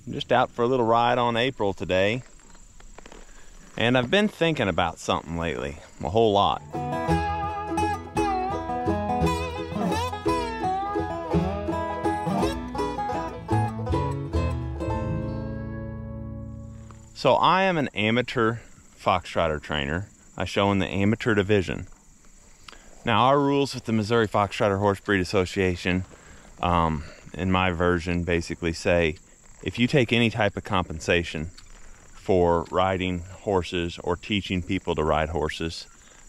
I'm just out for a little ride on April today. And I've been thinking about something lately, a whole lot. So I am an amateur foxtrotter trainer. I show in the amateur division. Now our rules with the Missouri Foxtrotter Horse Breed Association, in my version, basically say if you take any type of compensation for riding horses or teaching people to ride horses,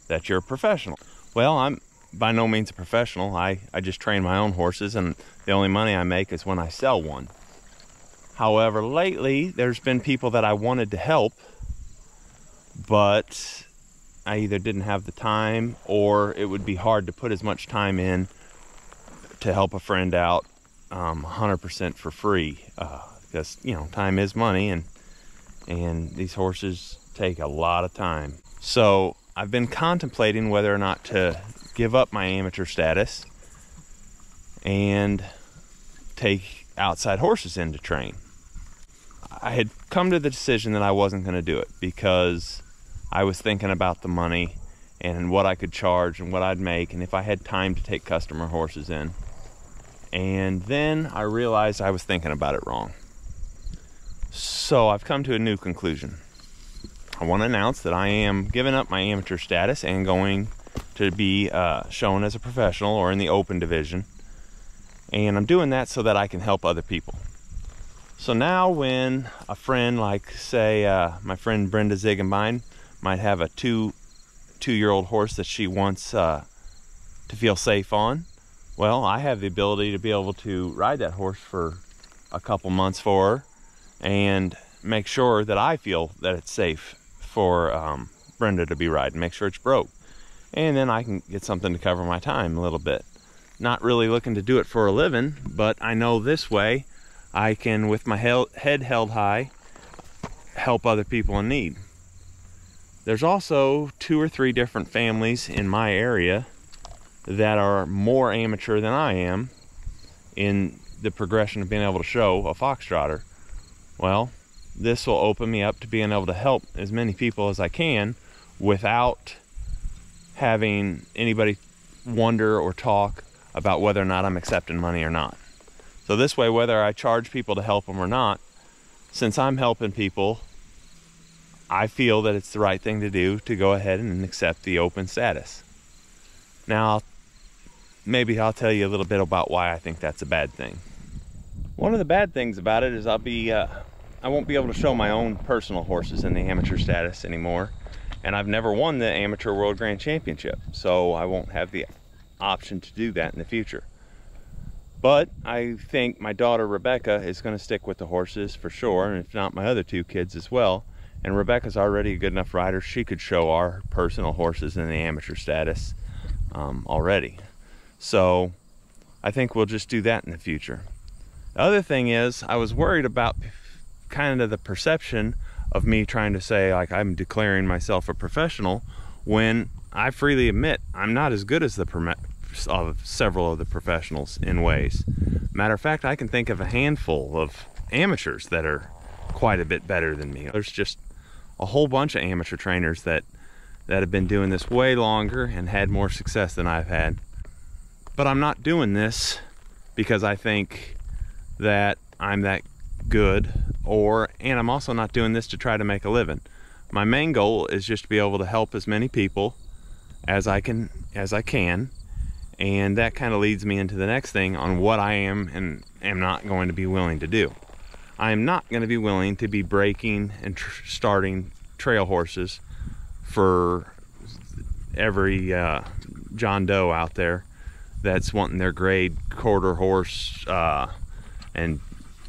that you're a professional. Well, I'm by no means a professional. I just train my own horses, and the only money I make is when I sell one. However, lately there's been people that I wanted to help, but I either didn't have the time, or it would be hard to put as much time in to help a friend out 100% for free, because you know, time is money, and these horses take a lot of time. So I've been contemplating whether or not to give up my amateur status and take outside horses in to train. I had come to the decision that I wasn't going to do it because I was thinking about the money and what I could charge and what I'd make, and if I had time to take customer horses in. And then I realized I was thinking about it wrong. So I've come to a new conclusion. I want to announce that I am giving up my amateur status and going to be shown as a professional or in the open division. And I'm doing that so that I can help other people. So now when a friend, like say my friend Brenda Ziegenbein, might have a two-year-old horse that she wants to feel safe on, well, I have the ability to be able to ride that horse for a couple months for her and make sure that I feel that it's safe for Brenda to be riding, make sure it's broke. And then I can get something to cover my time a little bit. Not really looking to do it for a living, but I know this way I can, with my head held high, help other people in need. There's also 2 or 3 different families in my area that are more amateur than I am in the progression of being able to show a foxtrotter. Well, this will open me up to being able to help as many people as I can without having anybody wonder or talk about whether or not I'm accepting money or not. So this way, whether I charge people to help them or not, since I'm helping people, I feel that it's the right thing to do to go ahead and accept the open status. Now, maybe I'll tell you a little bit about why I think that's a bad thing. One of the bad things about it is I won't be able to show my own personal horses in the amateur status anymore, and I've never won the Amateur World Grand Championship, so I won't have the option to do that in the future. But I think my daughter Rebecca is going to stick with the horses for sure, and if not, my other 2 kids as well. And Rebecca's already a good enough rider. She could show our personal horses in the amateur status already. So I think we'll just do that in the future. The other thing is, I was worried about kind of the perception of me trying to say like I'm declaring myself a professional, when I freely admit I'm not as good as of several of the professionals in ways. Matter of fact, I can think of a handful of amateurs that are quite a bit better than me. There's just a whole bunch of amateur trainers that have been doing this way longer and had more success than I've had. But I'm not doing this because I think that I'm that good, and I'm also not doing this to try to make a living. My main goal is just to be able to help as many people as I can, and that kind of leads me into the next thing on what I am and am not going to be willing to do. I am not going to be willing to be breaking and starting trail horses for every John Doe out there that's wanting their grade quarter horse and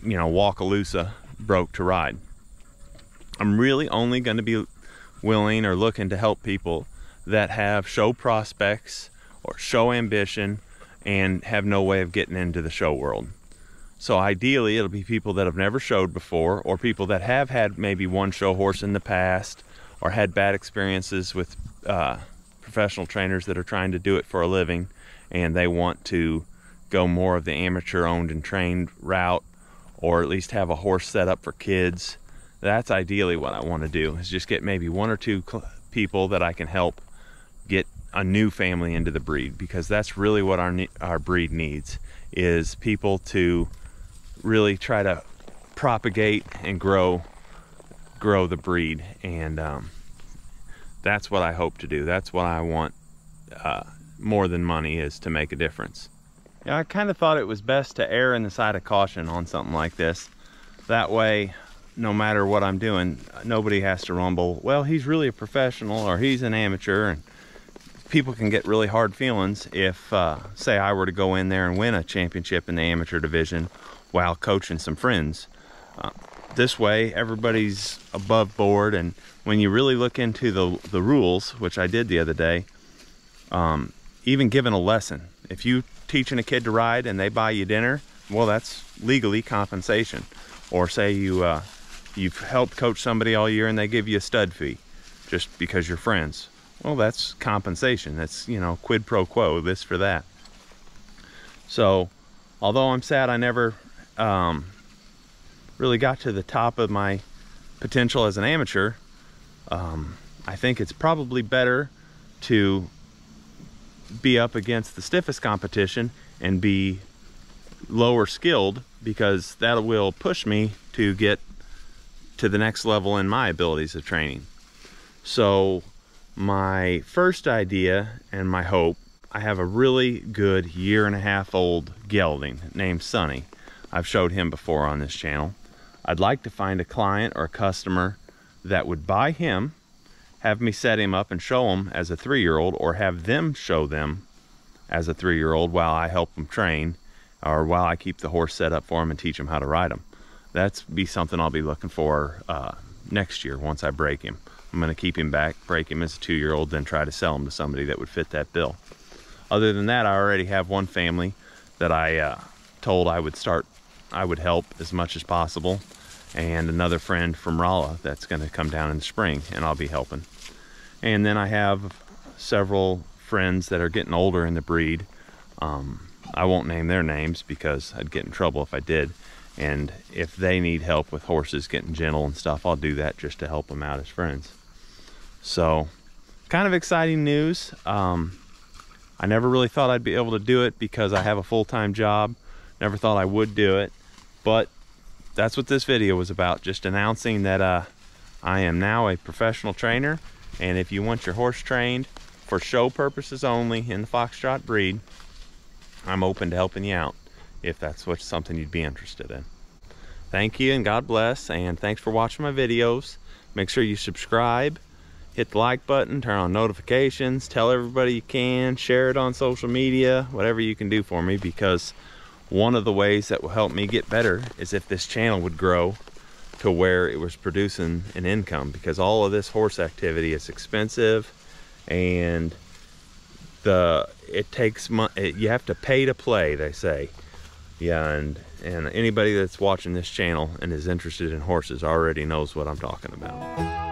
Wackaloosa broke to ride. I'm really only going to be willing or looking to help people that have show prospects or show ambition and have no way of getting into the show world. So ideally it'll be people that have never showed before, or people that have had maybe one show horse in the past or had bad experiences with professional trainers that are trying to do it for a living, and they want to go more of the amateur owned and trained route, or at least have a horse set up for kids. That's ideally what I want to do, is just get maybe 1 or 2 people that I can help get a new family into the breed, because that's really what our breed needs, is people to really try to propagate and grow the breed. And that's what I hope to do. That's what I want more than money, is to make a difference. Yeah, I kind of thought it was best to err on the side of caution on something like this. That way, no matter what I'm doing, nobody has to rumble, well, he's really a professional or he's an amateur. And people can get really hard feelings if, say, I were to go in there and win a championship in the amateur division while coaching some friends. This way, everybody's above board, and when you really look into the rules, which I did the other day, even given a lesson, if you teaching a kid to ride and they buy you dinner, well, that's legally compensation. Or say you've helped coach somebody all year and they give you a stud fee just because you're friends. Well, that's compensation. That's, you know, quid pro quo, this for that. So, although I'm sad I never really got to the top of my potential as an amateur, I think it's probably better to be up against the stiffest competition and be lower skilled, because that will push me to get to the next level in my abilities of training. So my first idea and my hope, I have a really good 1.5-year-old gelding named Sonny. I've showed him before on this channel. I'd like to find a client or a customer that would buy him, have me set him up and show him as a 3-year-old, or have them show them as a 3-year-old while I help them train, or while I keep the horse set up for them and teach them how to ride them. That's be something I'll be looking for next year once I break him. I'm going to keep him back, break him as a 2-year-old, then try to sell him to somebody that would fit that bill. Other than that, I already have one family that I told I would help as much as possible, and another friend from Rolla that's going to come down in the spring and I'll be helping. And then I have several friends that are getting older in the breed. I won't name their names because I'd get in trouble if I did. And if they need help with horses getting gentle and stuff, I'll do that just to help them out as friends. So, kind of exciting news. I never really thought I'd be able to do it because I have a full-time job. Never thought I would do it, but that's what this video was about, just announcing that I am now a professional trainer, and if you want your horse trained for show purposes only in the Foxtrot breed, I'm open to helping you out if that's something you'd be interested in. Thank you and God bless, and thanks for watching my videos. Make sure you subscribe, hit the like button, turn on notifications, tell everybody you can, share it on social media, whatever you can do for me, because one of the ways that will help me get better is if this channel would grow to where it was producing an income, because all of this horse activity is expensive, and it takes money. You have to pay to play, they say. Yeah, and anybody that's watching this channel and is interested in horses already knows what I'm talking about.